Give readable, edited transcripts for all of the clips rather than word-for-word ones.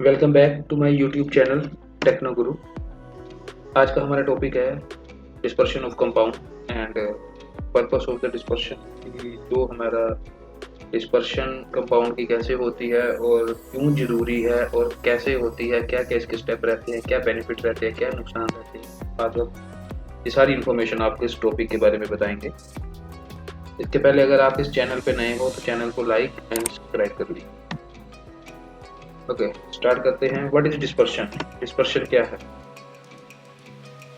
Welcome back to my YouTube channel techno Guru. आज का हमारा टॉपिक है dispersion of compound and purpose of the dispersion. कि जो हमारा डिस्पर्शन कंपाउंड की कैसे होती है और क्यों ज़रूरी है और कैसे होती है, क्या क्या इसके स्टेप रहते हैं, क्या बेनिफिट रहते हैं, क्या नुकसान रहते हैं। आज हम ये सारी इन्फॉर्मेशन आपको इस टॉपिक के बारे में बताएंगे। इसके पहले अगर आप इस चैनल पर नए हो तो चैनल को लाइक एंड सब्सक्राइब कर लीजिए। ओके, स्टार्ट करते हैं। What is dispersion? डिस्पर्शन क्या है?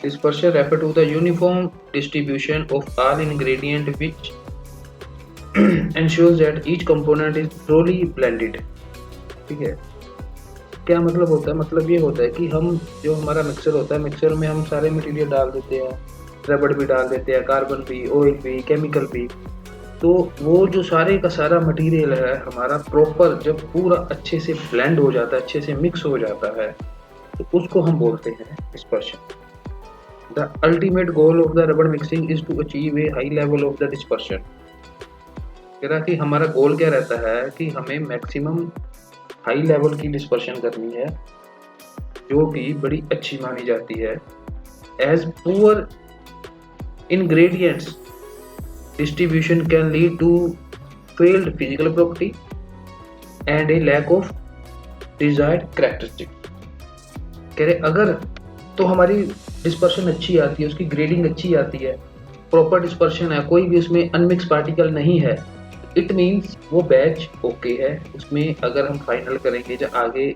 Dispersion refer to the uniform distribution of all ingredient which ensures that each component is thoroughly blended। ठीक है, क्या मतलब होता है? मतलब ये होता है कि हम जो हमारा मिक्सर होता है, मिक्सर में हम सारे मटेरियल डाल देते हैं, रबड़ भी डाल देते हैं, कार्बन भी, ऑयल भी, केमिकल भी। तो वो जो सारे का सारा मटेरियल है हमारा प्रॉपर जब पूरा अच्छे से ब्लेंड हो जाता है, अच्छे से मिक्स हो जाता है, तो उसको हम बोलते हैं dispersion. The ultimate goal of the rubber mixing is to achieve a high level of the dispersion। कह रहा कि हमारा गोल क्या रहता है कि हमें मैक्सिमम हाई लेवल की डिस्पर्शन करनी है, जो कि बड़ी अच्छी मानी जाती है। As poor ingredients distribution can lead to failed physical property and a lack of desired characteristic। कह रहे अगर तो हमारी डिस्पर्शन अच्छी आती है, उसकी ग्रेडिंग अच्छी आती है, प्रॉपर डिस्पर्शन है, कोई भी उसमें अनमिक्स पार्टिकल नहीं है, इट मीन्स वो बैच ओके है। उसमें अगर हम फाइनल करेंगे जब आगे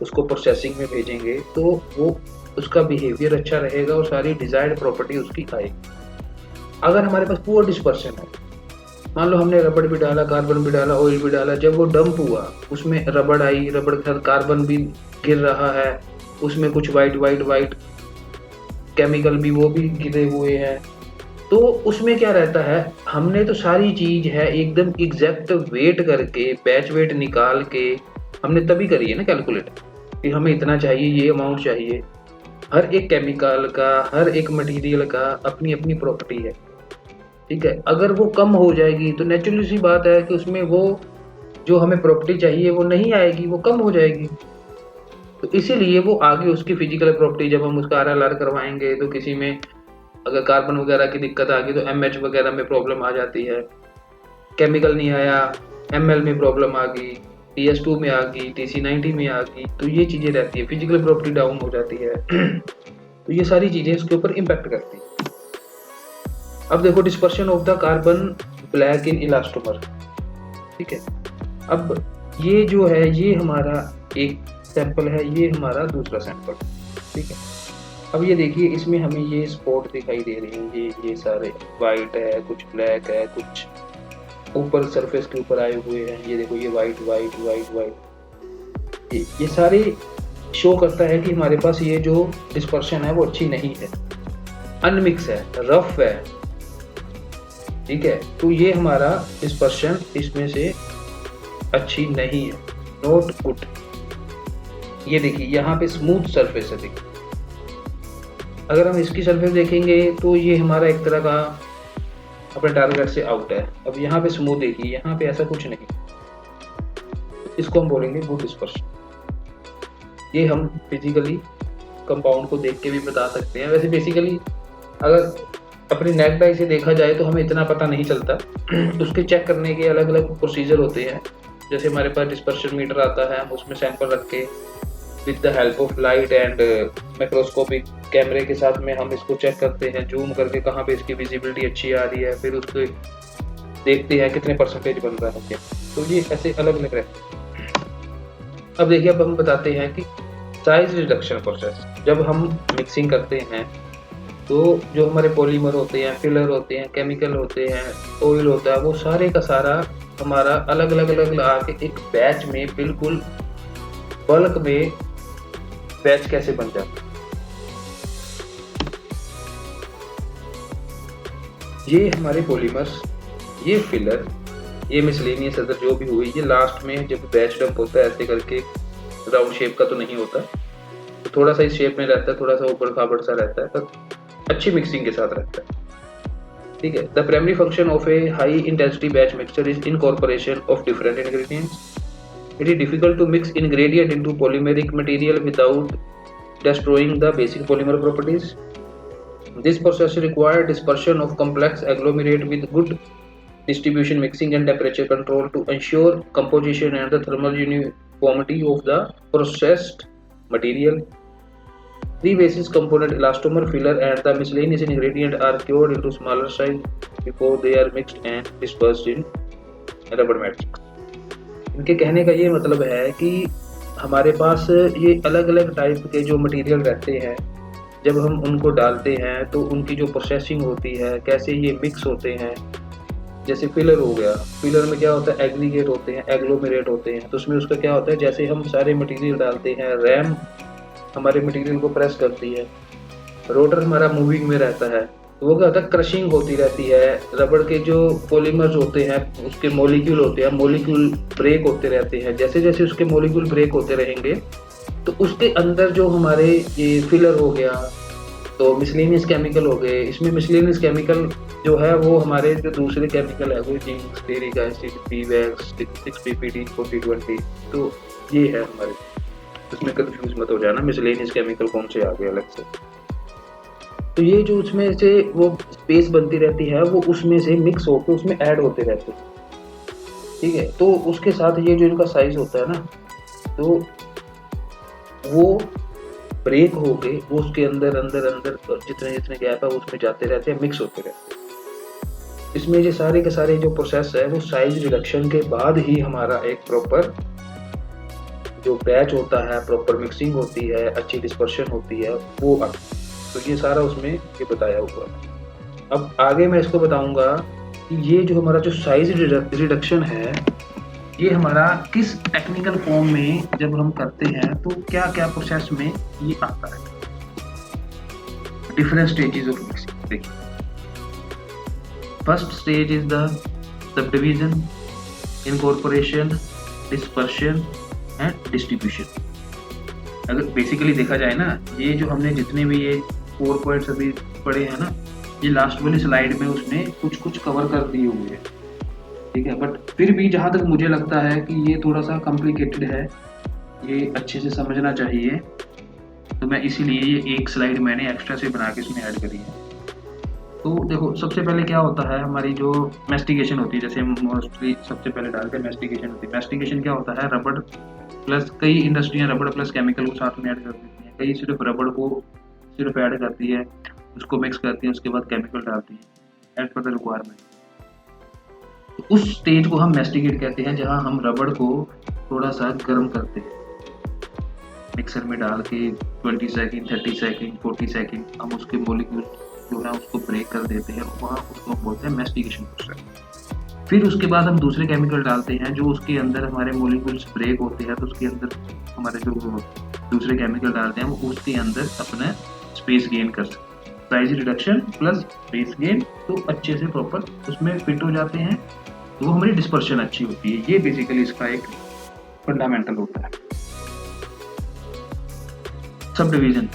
उसको प्रोसेसिंग में भेजेंगे तो वो उसका बिहेवियर अच्छा रहेगा और सारी डिजायर्ड प्रॉपर्टी उसकी आएगी। अगर हमारे पास पुअर डिस्पर्शन है, मान लो हमने रबड़ भी डाला, कार्बन भी डाला, ऑयल भी डाला, जब वो डंप हुआ उसमें रबड़ आई, रबड़ के साथ कार्बन भी गिर रहा है, उसमें कुछ वाइट केमिकल भी वो भी गिरे हुए हैं, तो उसमें क्या रहता है, हमने तो सारी चीज है एकदम एग्जैक्ट वेट करके, बैच वेट निकाल के हमने तभी करी है ना कैलकुलेट कि हमें इतना चाहिए, ये अमाउंट चाहिए। हर एक केमिकल का, हर एक मटेरियल का अपनी अपनी प्रॉपर्टी है। ठीक है, अगर वो कम हो जाएगी तो नेचुरली सी बात है कि उसमें वो जो हमें प्रॉपर्टी चाहिए वो नहीं आएगी, वो कम हो जाएगी। तो इसीलिए वो आगे उसकी फिजिकल प्रॉपर्टी जब हम उसका आर करवाएंगे तो किसी में अगर कार्बन वगैरह की दिक्कत आ गई तो एमएच वगैरह में प्रॉब्लम आ जाती है। केमिकल नहीं आया, एमएल में प्रॉब्लम आ गई, टीएस2 में आ गई, टीसी90 में आ गई, तो ये चीज़ें रहती है, फिजिकल प्रॉपर्टी डाउन हो जाती है। तो ये सारी चीज़ें इसके ऊपर इम्पैक्ट करती है। अब देखो dispersion of the carbon black in elastomer. ठीक है, अब ये जो है ये हमारा एक सैंपल है, ये हमारा दूसरा सैंपल। ठीक है, अब ये देखिए इसमें हमें ये स्पॉट दिखाई दे रहे हैं, ये सारे वाइट है, कुछ ब्लैक है, कुछ ऊपर सरफेस के ऊपर आए हुए हैं। ये देखो ये वाइट वाइट वाइट वाइट, ये सारे शो करता है कि हमारे पास ये जो डिस्पर्शन है वो अच्छी नहीं है, अनमिक्स है, रफ है। ठीक है, तो ये हमारा डिस्पर्शन इसमें से अच्छी नहीं है, नॉट गुड। ये देखिए यहाँ पे स्मूथ सरफेस है, देखिए अगर हम इसकी सरफेस देखेंगे तो ये हमारा एक तरह का अपने टारगेट से आउट है। अब यहाँ पे स्मूथ देखिए, यहाँ पे ऐसा कुछ नहीं, इसको हम बोलेंगे गुड डिस्पर्शन। ये हम फिजिकली कंपाउंड को देख के भी बता सकते हैं। वैसे बेसिकली अगर अपनी नेक्ड आई से देखा जाए तो हमें इतना पता नहीं चलता, उसके चेक करने के अलग अलग प्रोसीजर होते हैं। जैसे हमारे पास डिस्पर्शन मीटर आता है, हम उसमें सैंपल रख के with the help of light and microscopic कैमरे के साथ में हम इसको चेक करते हैं, जूम करके कहाँ पे इसकी विजिबिलिटी अच्छी आ रही है, फिर उसको देखते हैं कितने परसेंटेज बन रहा है क्या। तो ये ऐसे अलग अलग रहते हैं। अब देखिए, अब हम बताते हैं कि साइज रिडक्शन प्रोसेस जब हम मिक्सिंग करते हैं तो जो हमारे पॉलीमर होते हैं, फिलर होते हैं, केमिकल होते हैं, ऑयल होता है, वो सारे का सारा हमारा अलग अलग आके एक बैच में बिल्कुल बल्क में बैच कैसे बन जाता है। ये हमारे पॉलीमर्स, ये फिलर, ये मिसलेनियस अदर जो भी हुई, ये लास्ट में जब बैच डंप होता है ऐसे करके, राउंड शेप का तो नहीं होता, तो थोड़ा सा इस शेप में रहता है, थोड़ा सा ऊपर खाबड़ सा रहता है, पर अच्छी मिक्सिंग के साथ रहता है। ठीक है, the primary function of A high intensity batch mixture is incorporation of different ingredients It is difficult to mix ingredient into polymeric material without destroying the basic polymer properties. This process requires dispersion of complex agglomerate with good distribution, mixing and temperature control to ensure composition and the thermal uniformity of the processed material. Three basis component elastomer, filler and the miscellaneous ingredient are cured into smaller size before they are mixed and dispersed in rubber matrix. इनके कहने का ये मतलब है कि हमारे पास ये अलग अलग टाइप के जो मटेरियल रहते हैं, जब हम उनको डालते हैं तो उनकी जो प्रोसेसिंग होती है, कैसे ये मिक्स होते हैं। जैसे फिलर हो गया, फिलर में क्या होता है, एग्रीगेट होते हैं, एग्लोमेरेट होते हैं। तो उसमें उसका क्या होता है, जैसे हम सारे मटेरियल डालते हैं, रैम हमारे मटेरियल को प्रेस करती है, रोटर हमारा मूविंग में रहता है, तो वो क्या होता है, क्रशिंग होती रहती है। रबड़ के जो पॉलीमर्स होते हैं उसके मॉलिक्यूल होते हैं, मॉलिक्यूल ब्रेक होते रहते हैं। जैसे जैसे उसके मॉलिक्यूल ब्रेक होते रहेंगे तो उसके अंदर जो हमारे ये फिलर हो गया, तो मिसलेनियस केमिकल हो गए। इसमें मिसलेनियस केमिकल जो है वो हमारे जो दूसरे केमिकल है वो जिंक, स्टेरिक एसिड, पीवैक्स, 6-PPD, 40-20, तो ये है हमारे, इसमें कंफ्यूज मत हो जाना मिसलेनियस केमिकल कौन से आ गए अलग से। तो ये जो उसमें से वो स्पेस बनती रहती है वो उसमें से मिक्स होकर उसमें ऐड होते रहते हैं, ठीक है। तो उसके साथ ये जो इनका साइज होता है ना, तो वो ब्रेक हो गए, वो उसके अंदर अंदर अंदर जितने जितने गैप है उसमें जाते रहते हैं, मिक्स होते रहते हैं। इसमें ये सारे के सारे जो प्रोसेस है वो साइज रिडक्शन के बाद ही हमारा एक प्रॉपर जो बैच होता है, प्रॉपर मिक्सिंग होती है, अच्छी डिस्पर्शन होती है, वो तो ये सारा उसमें ये बताया हुआ है। अब आगे मैं इसको बताऊंगा कि ये जो हमारा जो साइज रिडक्शन है ये हमारा किस टेक्निकल फॉर्म में जब हम करते हैं तो क्या क्या प्रोसेस में ये आता है। Different stages of mixing. देखिए, first stage is the subdivision, incorporation, dispersion and distribution. अगर बेसिकली देखा जाए ना, ये जो हमने जितने भी ये 4 पॉइंट्स अभी पढ़े हैं ना, ये लास्ट वाली स्लाइड में उसने कुछ कुछ कवर कर दिए हुए हैं, ठीक है। बट फिर भी जहाँ तक मुझे लगता है कि ये थोड़ा सा कॉम्प्लिकेटेड है, ये अच्छे से समझना चाहिए, तो मैं इसीलिए ये एक स्लाइड मैंने एक्स्ट्रा से बना के इसमें ऐड करी है। तो देखो, सबसे पहले क्या होता है, हमारी जो मैस्टिकेशन होती है, जैसे मोस्टली सबसे पहले डालते हैं मैस्टिकेशन होती है। मैस्टिकेशन क्या होता है, रबड़ प्लस कई इंडस्ट्रियाँ रबड़ प्लस केमिकल को साथ में ऐड कर देती हैं, कई सिर्फ रबड़ को सिर्फ ऐड करती है, उसको मिक्स करती है, उसके बाद केमिकल डालती है एज पर द रिक्वायरमेंट। तो उस स्टेज को हम मैस्टिकेट कहते हैं, जहां हम रबड़ को थोड़ा सा गर्म करते हैं, मिक्सर में डाल के 20 सेकेंड, 30 सेकेंड, 40 सेकेंड हम उसके मॉलिक्यूल जो है उसको ब्रेक कर देते हैं, वहाँ उसको बोलते हैं मैस्टिकेशन प्रोसेस। फिर उसके बाद हम दूसरे केमिकल डालते हैं जो उसके अंदर हमारे मॉलिक्यूल्स ब्रेक होते हैं, तो उसके अंदर हमारे जो दूसरे केमिकल डालते हैं वो उसके अंदर अपना स्पेस गेन कर सकते हैं। Size reduction plus space gain, तो अच्छे से प्रॉपर उसमें फिट हो जाते हैं, तो वो हमारी डिस्पर्शन अच्छी होती है। ये बेसिकली इसका एक फंडामेंटल होता है। Sub division,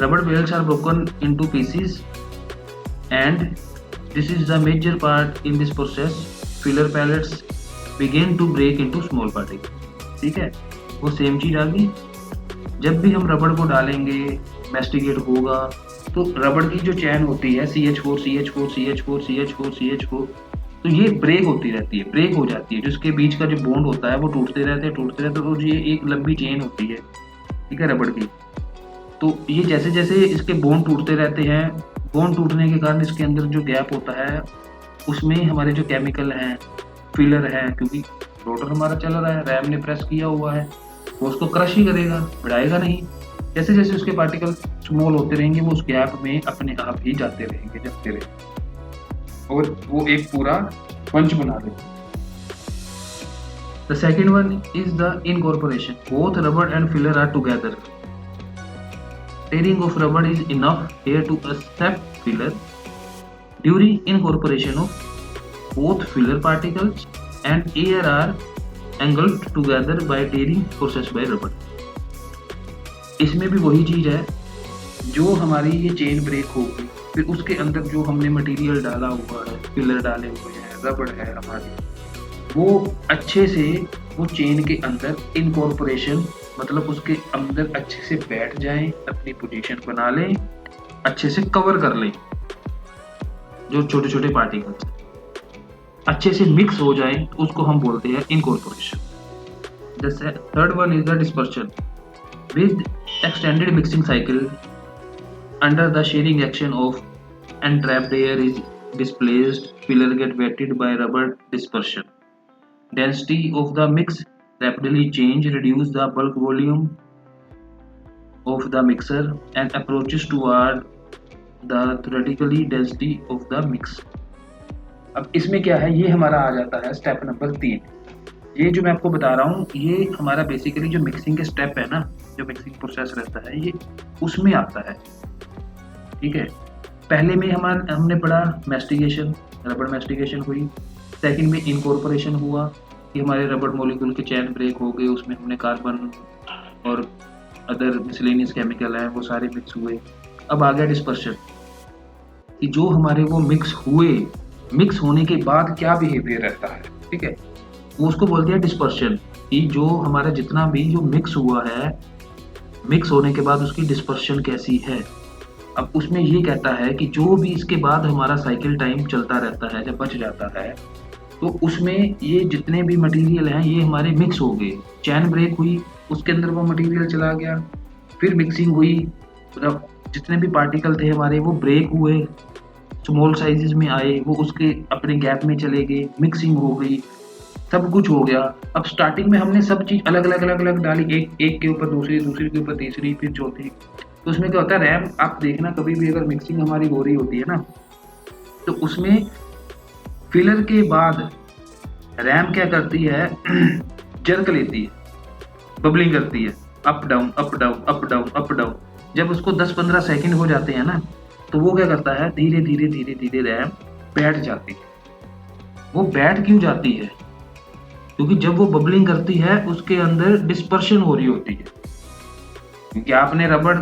rubber bales are broken into pieces and this is the major part in this process. Filler pellets begin to break into small particles, ठीक है। वो सेम चीज आ गई, जब भी हम रबड़ को डालेंगे मैस्टिकेट होगा तो रबड़ की जो चैन होती है CH4 CH4 CH4 CH4 CH4, तो ये ब्रेक होती रहती है, ब्रेक हो जाती है, जिसके बीच का जो बॉन्ड होता है वो टूटते रहते हैं, तो ये एक लंबी चेन होती है, ठीक है, रबड़ की। तो ये जैसे जैसे इसके बॉन्ड टूटते रहते हैं, बॉन्ड टूटने के कारण इसके अंदर जो गैप होता है उसमें हमारे जो केमिकल हैं, फिलर है, क्योंकि रोटर हमारा चल रहा है, रैम ने प्रेस किया हुआ है, वो उसको क्रश ही करेगा, बढ़ाएगा नहीं। जैसे जैसे उसके पार्टिकल स्मॉल होते रहेंगे वो उस गैप में अपने आप ही जाते रहेंगे, जमते रहेंगे, और वो एक पूरा पंच बना देगा। The second one is the incorporation. Both rubber and filler are together. Tearing of rubber is enough here to accept filler. During incorporation of both filler particles and air are engulfed together by tearing process by rubber. इसमें भी वही चीज है, जो हमारी ये chain break होगी, फिर उसके अंदर जो हमने मटेरियल डाला हुआ है, फिलर डाले हुए हैं, रबड़ है हमारी, वो अच्छे से वो चेन के अंदर इनकॉर्पोरेशन, मतलब उसके अंदर अच्छे से बैठ जाएं, अपनी पोजीशन बना लें, अच्छे से कवर कर लें, जो छोटे छोटे पार्टिकल्स अच्छे से मिक्स हो जाएं, तो उसको हम बोलते हैं incorporation. The third one is the dispersion. With extended mixing cycle, under the shearing action of entrapped air is displaced, filler get wetted by rubber dispersion. Density of the mix rapidly change, reduce the bulk volume of the mixer and approaches toward the theoretically density of the mix. अब इसमें क्या है, ये हमारा आ जाता है step number 3। ये जो मैं आपको बता रहा हूँ ये हमारा बेसिकली जो मिक्सिंग के स्टेप है ना, जो मिक्सिंग प्रोसेस रहता है ये उसमें आता है। ठीक है, पहले में हमने पढ़ा मैस्टिगेशन, रबड़ मैस्टिगेशन हुई। सेकंड में इनकॉर्पोरेशन हुआ कि हमारे रबड़ मॉलिक्यूल के चैन ब्रेक हो गए, उसमें हमने कार्बन और अदर मिसलेनियस केमिकल हैं वो सारे मिक्स हुए। अब आ गया डिस्पर्शन कि जो हमारे वो मिक्स हुए, मिक्स होने के बाद क्या बिहेवियर रहता है। ठीक है, वो उसको बोलते हैं डिस्पर्शन, कि जो हमारा जितना भी जो मिक्स हुआ है, मिक्स होने के बाद उसकी डिस्पर्शन कैसी है। अब उसमें ये कहता है कि जो भी इसके बाद हमारा साइकिल टाइम चलता रहता है, जब बच जाता है, तो उसमें ये जितने भी मटेरियल हैं ये हमारे मिक्स हो गए। चैन ब्रेक हुई, उसके अंदर वो मटेरियल चला गया, फिर मिक्सिंग हुई, मतलब जितने भी पार्टिकल थे हमारे वो ब्रेक हुए, स्मॉल साइजेस में आए, वो उसके अपने गैप में चले गए, मिक्सिंग हो गई, सब कुछ हो गया। अब स्टार्टिंग में हमने सब चीज़ अलग अलग डाली, एक के ऊपर दूसरी, दूसरी के ऊपर तीसरी, फिर चौथी। तो उसमें क्या होता है, रैम आप देखना कभी भी अगर मिक्सिंग हमारी हो रही होती है ना, तो उसमें फिलर के बाद रैम क्या करती है, जर्क लेती है, बबलिंग करती है, up down up down up down up down. जब उसको 10-15 सेकंड हो जाते हैं ना, तो वो क्या करता है, धीरे धीरे धीरे धीरे रैम बैठ जाती है। वो बैठ क्यों जाती है, क्योंकि जब वो बबलिंग करती है उसके अंदर डिस्पर्शन हो रही होती है, क्योंकि आपने रबड़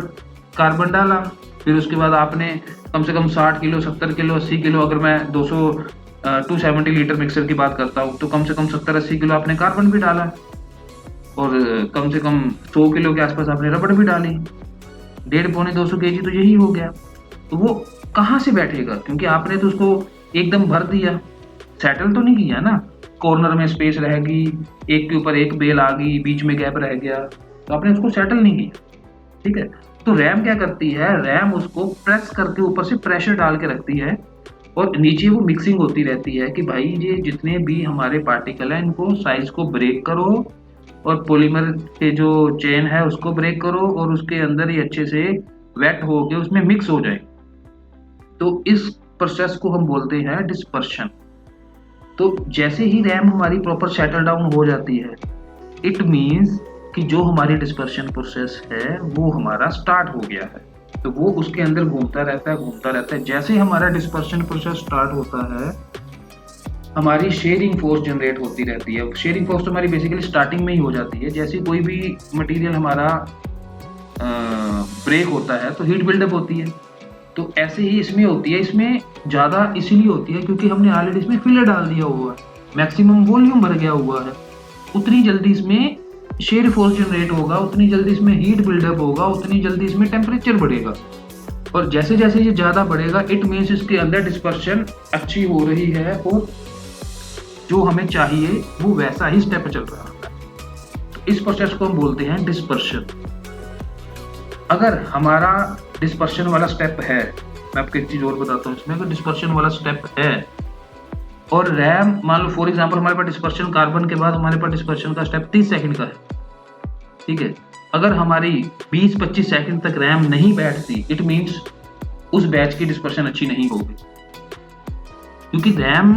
कार्बन डाला, फिर उसके बाद आपने कम से कम 60 किलो 70 किलो 80 किलो, अगर मैं 270 लीटर मिक्सर की बात करता हूँ, तो कम से कम 70-80 किलो आपने कार्बन भी डाला, और कम से कम 100 किलो के आसपास आपने रबड़ भी डाली, 150-200 kg तो यही हो गया। तो वो कहाँ से बैठेगा, क्योंकि आपने तो उसको एकदम भर दिया, सेटल तो नहीं किया ना, कॉर्नर में स्पेस रहेगी, एक के ऊपर एक बेल आ गई, बीच में गैप रह गया, तो आपने उसको सेटल नहीं किया। ठीक है, तो रैम क्या करती है, रैम उसको प्रेस करके ऊपर से प्रेशर डाल के रखती है, और नीचे वो मिक्सिंग होती रहती है कि भाई ये जितने भी हमारे पार्टिकल हैं इनको साइज को ब्रेक करो, और पॉलीमर के जो चेन है उसको ब्रेक करो, और उसके अंदर ही अच्छे से वेट हो के उसमें मिक्स हो जाए। तो इस प्रोसेस को हम बोलते हैं डिस्पर्शन। तो जैसे ही रैम हमारी प्रॉपर सेटल डाउन हो जाती है, इट मीन्स कि जो हमारी डिस्पर्शन प्रोसेस है वो हमारा स्टार्ट हो गया है। तो वो उसके अंदर घूमता रहता है। जैसे हमारा डिस्पर्शन प्रोसेस स्टार्ट होता है, हमारी शेयरिंग फोर्स जनरेट होती रहती है। शेयरिंग फोर्स तो हमारी बेसिकली स्टार्टिंग में ही हो जाती है, जैसे कोई भी मटेरियल हमारा ब्रेक होता है तो हीट बिल्डअप होती है, तो ऐसे ही इसमें होती है। इसमें ज़्यादा इसीलिए होती है क्योंकि हमने ऑलरेडी इसमें फिलर डाल दिया हुआ है, मैक्सिमम वॉल्यूम भर गया हुआ है, उतनी जल्दी इसमें शेयर फोर्स जनरेट होगा, उतनी जल्दी इसमें हीट बिल्डअप होगा, उतनी जल्दी इसमें टेम्परेचर बढ़ेगा, और जैसे जैसे ये ज़्यादा बढ़ेगा इट मीन्स इसके अंदर डिस्पर्शन अच्छी हो रही है, और जो हमें चाहिए वो वैसा ही स्टेप चल रहा है। तो इस प्रोसेस को हम बोलते हैं डिस्पर्शन। अगर हमारा डिस्पर्शन वाला स्टेप है, मैं आपको एक चीज़ और बताता हूँ इसमें, अगर डिस्पर्शन वाला स्टेप है और रैम मान लो फॉर एग्जांपल हमारे पास डिस्पर्शन कार्बन के बाद हमारे पास डिस्पर्शन का स्टेप 30 सेकंड का है, ठीक है, अगर हमारी 20-25 सेकंड तक रैम नहीं बैठती, इट मीन्स उस बैच की डिस्पर्शन अच्छी नहीं होगी, क्योंकि रैम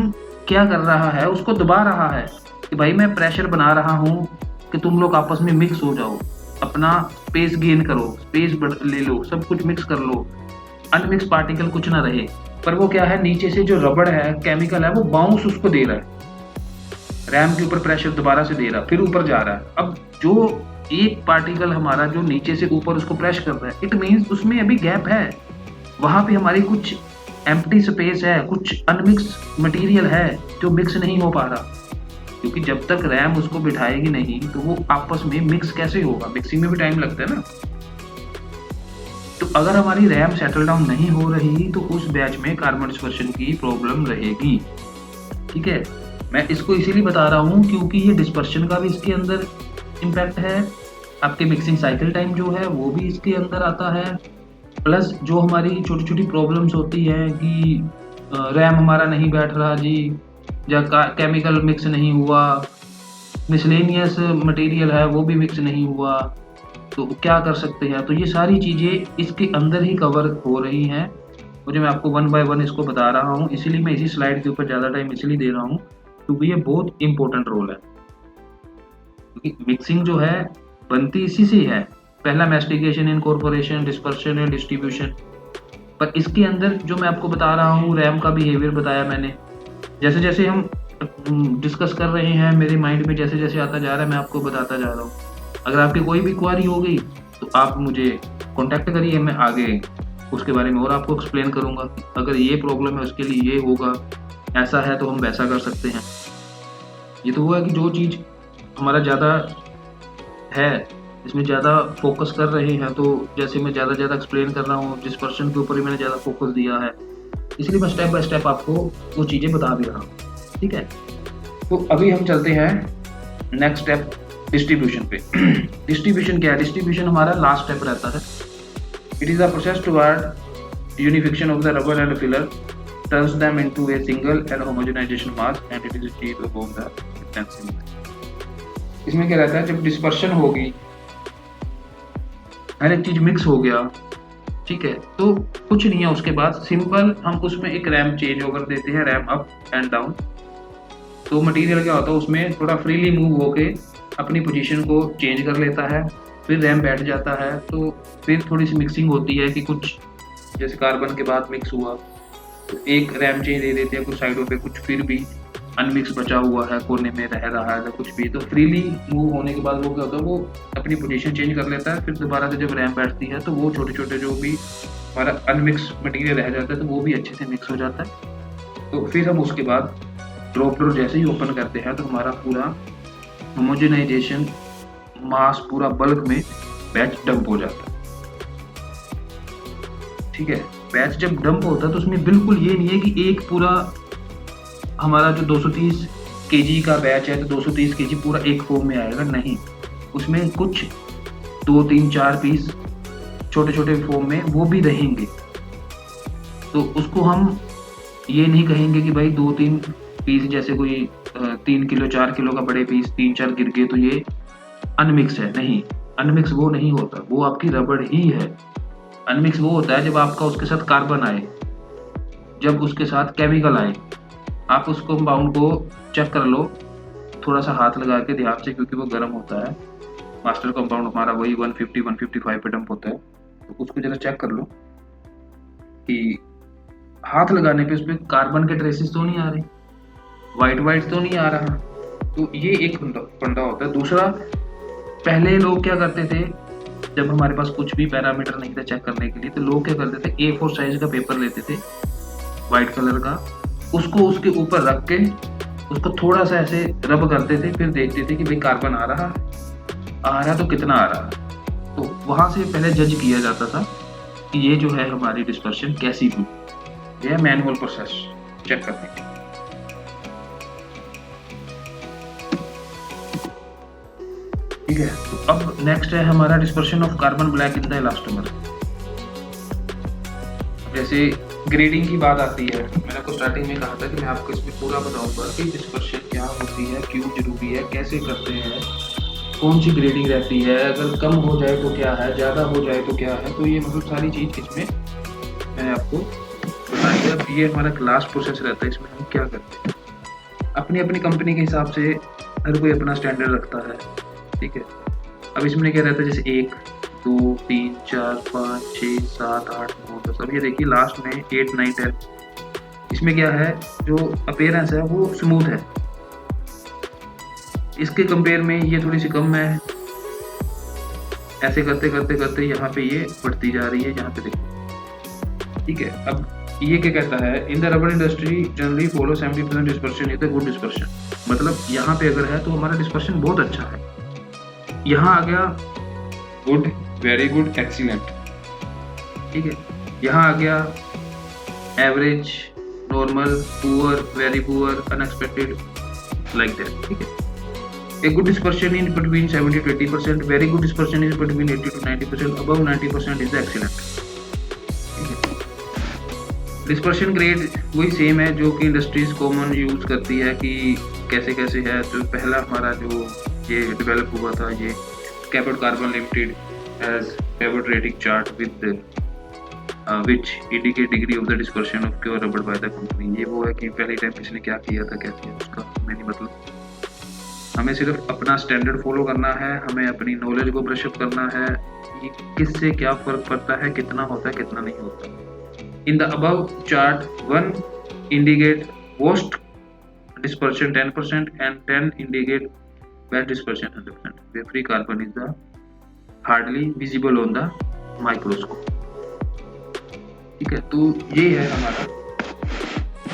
क्या कर रहा है, उसको दबा रहा है कि भाई मैं प्रेशर बना रहा हूँ कि तुम लोग आपस में मिक्स हो जाओ, अपना स्पेस गेन करो, स्पेस ले लो, सब कुछ मिक्स कर लो, अनमिक्स पार्टिकल कुछ ना रहे। पर वो क्या है, नीचे से जो रबड़ है, केमिकल है, वो बाउंस उसको दे रहा है, रैम के ऊपर प्रेशर दोबारा से दे रहा है, फिर ऊपर जा रहा है। अब जो एक पार्टिकल हमारा जो नीचे से ऊपर उसको प्रेस कर रहा है, इट मीन्स उसमें अभी गैप है, वहां पे हमारी कुछ एम्प्टी स्पेस है, कुछ अनमिक्स मटेरियल है जो मिक्स नहीं हो पा रहा। क्योंकि जब तक रैम उसको बिठाएगी नहीं तो वो आपस में मिक्स कैसे होगा, मिक्सिंग में भी टाइम लगता है ना। तो अगर हमारी रैम सेटल डाउन नहीं हो रही तो उस बैच में कार्बन डिस्पर्शन की प्रॉब्लम रहेगी। ठीक है, मैं इसको इसीलिए बता रहा हूँ क्योंकि ये डिस्पर्शन का भी इसके अंदर इम्पैक्ट है, आपके मिक्सिंग साइकिल टाइम जो है वो भी इसके अंदर आता है, प्लस जो हमारी छोटी छोटी प्रॉब्लम्स होती हैं कि रैम हमारा नहीं बैठ रहा जी, या केमिकल मिक्स नहीं हुआ, मिसलेनियस मटेरियल है वो भी मिक्स नहीं हुआ, तो क्या कर सकते हैं। तो ये सारी चीज़ें इसके अंदर ही कवर हो रही हैं, और जो मैं आपको वन बाय वन इसको बता रहा हूँ, इसीलिए मैं इसी स्लाइड के ऊपर ज़्यादा टाइम इसलिए दे रहा हूँ क्योंकि ये बहुत इंपॉर्टेंट रोल है। क्योंकि मिक्सिंग जो है बनती इसी से है, पहला mastication, incorporation, dispersion and distribution. पर इसके अंदर जो मैं आपको बता रहा हूँ, रैम का बिहेवियर बताया मैंने, जैसे जैसे हम डिस्कस कर रहे हैं मेरे माइंड में जैसे जैसे आता जा रहा है मैं आपको बताता जा रहा हूँ। अगर आपकी कोई भी क्वारी हो गई तो आप मुझे कॉन्टैक्ट करिए, मैं आगे उसके बारे में और आपको एक्सप्लेन करूँगा। अगर ये प्रॉब्लम है उसके लिए ये होगा, ऐसा है तो हम वैसा कर सकते हैं। ये तो हुआ कि जो चीज़ हमारा ज़्यादा है, इसमें ज़्यादा फोकस कर रहे हैं, तो जैसे मैं ज़्यादा एक्सप्लेन कर रहा हूँ, जिस पर्सन के ऊपर ही मैंने ज़्यादा फोकस दिया है, इसलिए मैं स्टेप बाय स्टेप आपको वो चीज़ें बता भी रहा हूँ। ठीक है, तो अभी हम चलते हैं नेक्स्ट स्टेप, डिस्ट्रीब्यूशन पे। डिस्ट्रीब्यूशन क्या है? डिस्ट्रीब्यूशन हमारा लास्ट स्टेप रहता है। It is a process toward unification of the rubber and filler, turns them into a single and homogenization mass and it is achieved above the tensile. इसमें क्या रहता है, जब डिस्पर्शन होगी, हर एक चीज मिक्स हो गया, ठीक है, तो कुछ नहीं है उसके बाद, सिंपल हम उसमें एक रैम चेंज ओवर देते हैं, रैम अप एंड डाउन। तो मटेरियल क्या होता है उसमें थोड़ा फ्रीली मूव होके अपनी पोजीशन को चेंज कर लेता है, फिर रैम बैठ जाता है। तो फिर थोड़ी सी मिक्सिंग होती है कि कुछ जैसे कार्बन के बाद मिक्स हुआ तो एक रैम चेंज दे देते हैं कुछ साइडों पे, कुछ फिर भी अनमिक्स बचा हुआ है कोने में रह रहा है कुछ भी, तो फ्रीली मूव होने के बाद वो क्या होता है, वो अपनी पोजीशन चेंज कर लेता है। फिर दोबारा से जब रैम बैठती है तो वो छोटे छोटे जो भी हमारा अनमिक्स मटेरियल रह जाता है तो वो भी अच्छे से मिक्स हो जाता है। तो फिर हम उसके बाद ड्रॉप डोर जैसे ही ओपन करते हैं तो हमारा पूरा होमोजेनाइजेशन मास पूरा बल्क में बैच डंप हो जाता है। ठीक है, बैच जब डंप होता है तो उसमें बिल्कुल ये नहीं है कि एक पूरा हमारा जो 230 केजी का बैच है तो 230 केजी पूरा एक फॉर्म में आएगा, नहीं, उसमें कुछ 2 3 4 पीस छोटे छोटे फॉर्म में वो भी रहेंगे। तो उसको हम ये नहीं कहेंगे कि भाई 2-3 पीस जैसे कोई 3 किलो 4 किलो का बड़े पीस 3-4 गिर गए तो ये अनमिक्स है, नहीं, अनमिक्स वो नहीं होता, वो आपकी रबड़ ही है। अनमिक्स वो होता है जब आपका उसके साथ कार्बन आए, जब उसके साथ केमिकल आए। आप उस कंपाउंड को चेक कर लो थोड़ा सा हाथ लगा के ध्यान से, क्योंकि वो गर्म होता है। मास्टर कंपाउंड हमारा वही 150-155 पे डंप होता है, तो उसको जरा चेक कर लो कि हाथ लगाने पे उस पर कार्बन के ट्रेसेस तो नहीं आ रहे, वाइट तो नहीं आ रहा। तो ये एक फंडा होता है। दूसरा, पहले लोग क्या करते थे, जब हमारे पास कुछ भी पैरामीटर नहीं था चेक करने के लिए, तो लोग क्या करते थे, A4 साइज का पेपर लेते थे वाइट कलर का, उसको उसके ऊपर रख के उसको थोड़ा सा ऐसे रब करते थे, फिर देखते थे कि भाई कार्बन आ रहा तो कितना आ रहा है। तो वहां से पहले जज किया जाता था कि ये जो है हमारी डिस्पर्शन कैसी हुई। यह मैनुअल प्रोसेस चेक करने की। ठीक है, तो अब नेक्स्ट है हमारा dispersion of carbon black in the elastomer. जैसे ग्रेडिंग की बात आती है, मैंने आपको स्टार्टिंग में कहा था कि मैं आपको इसमें पूरा बताऊंगा कि डिस्पर्शन क्या होती है, क्यों जरूरी है, कैसे करते हैं, कौन सी ग्रेडिंग रहती है, अगर कम हो जाए तो क्या है, ज़्यादा हो जाए तो क्या है। तो ये मतलब सारी चीज़ इसमें मैंने आपको बताई। अब ये हमारा लास्ट प्रोसेस रहता है, इसमें हम क्या करते हैं, अपनी अपनी कंपनी के हिसाब से हर कोई अपना स्टैंडर्ड रखता है। ठीक है, अब इसमें क्या रहता है, जैसे 1 2 3 4 5 6 7 8 9 10, अब ये देखिए लास्ट में 8 9 10, इसमें क्या है, जो अपीयरेंस है वो स्मूथ है, इसके कंपेयर में ये थोड़ी सी कम है। ऐसे करते करते करते यहाँ पे ये बढ़ती जा रही है, यहाँ पे देखो। ठीक है, अब ये क्या कहता है, in the rubber industry generally follow 70% dispersion is the good dispersion. मतलब यहाँ पे अगर है तो हमारा डिस्पर्शन बहुत अच्छा है। यहाँ आ गया गुड, वेरी गुड, एक्सीलेंट, ठीक है। यहाँ आ गया average, normal, poor, very poor, unexpected, like that, ठीक है। A good dispersion is between 70 to 80%, very good dispersion is between 80 to 90%, above 90% is excellent। Dispersion grade वही सेम है जो कि इंडस्ट्रीज कॉमन यूज करती है कि कैसे कैसे है। तो पहला हमारा जो ये डेवलप हुआ था, ये Cabot carbon limited has Cabot rating chart with which indicate degree of the dispersion of pure rubber by the company. ये वो है कि पहले टाइम किसने क्या किया था, क्या किया उसका मैंने मतलब। हमें सिर्फ अपना स्टैंडर्ड फॉलो करना है, हमें अपनी नॉलेज को ब्रश अप करना है कि किससे क्या फर्क पड़ता है, कितना होता है, कितना नहीं होता। In the above chart 1 indicate worst dispersion 10% and 10 indicate best dispersion 100%, where free carbon is the hardly visible on the microscope। ठीक है, तो ये है हमारा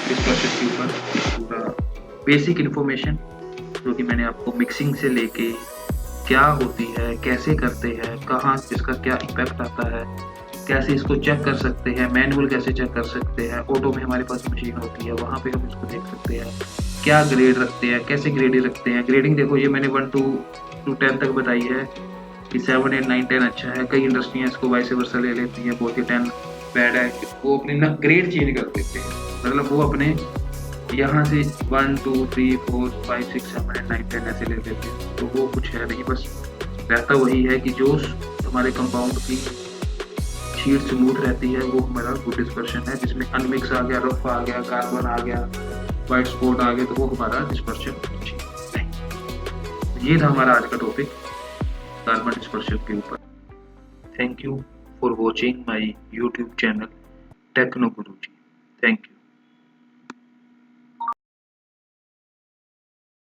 डिस्पर्शन के ऊपर पूरा बेसिक इन्फॉर्मेशन जो कि मैंने आपको मिक्सिंग से लेके क्या होती है, कैसे करते हैं, कहाँ इसका क्या इम्पैक्ट आता है, कैसे इसको चेक कर सकते हैं, मैनुअल कैसे चेक कर सकते हैं, ऑटो में हमारे पास मशीन होती है वहाँ पे हम इसको देख सकते हैं, क्या ग्रेड रखते हैं, कैसे ग्रेडिंग रखते हैं। ग्रेडिंग देखो, ये मैंने 1 to 10 तक बताई है कि 7, 8, 9, 10 अच्छा है। कई इंडस्ट्रियाँ इसको वाइस वर्सा ले लेती हैं, बोलती 10 बैड है, वो अपनी ग्रेड चेंज कर देते हैं। मतलब वो अपने यहाँ से 1, 2, 3, 4, 5, 6, 7, 8, 9, 10 ऐसे ले लेते हैं। तो वो कुछ है नहीं, बस रहता वही है कि जो हमारे कंपाउंड की शीट स्मूथ रहती है वो हमारा गुड डिस्पर्शन है। जिसमें अनमिक्स आ गया, रफ आ गया, कार्बन आ गया, वाइट स्पॉट आ गया, तो वो हमारा डिस्पर्शन नहीं। ये था हमारा आज का टॉपिक कार्बन डिस्पर्शन के ऊपर। Thank you for watching my YouTube channel techno Guruji. Thank you.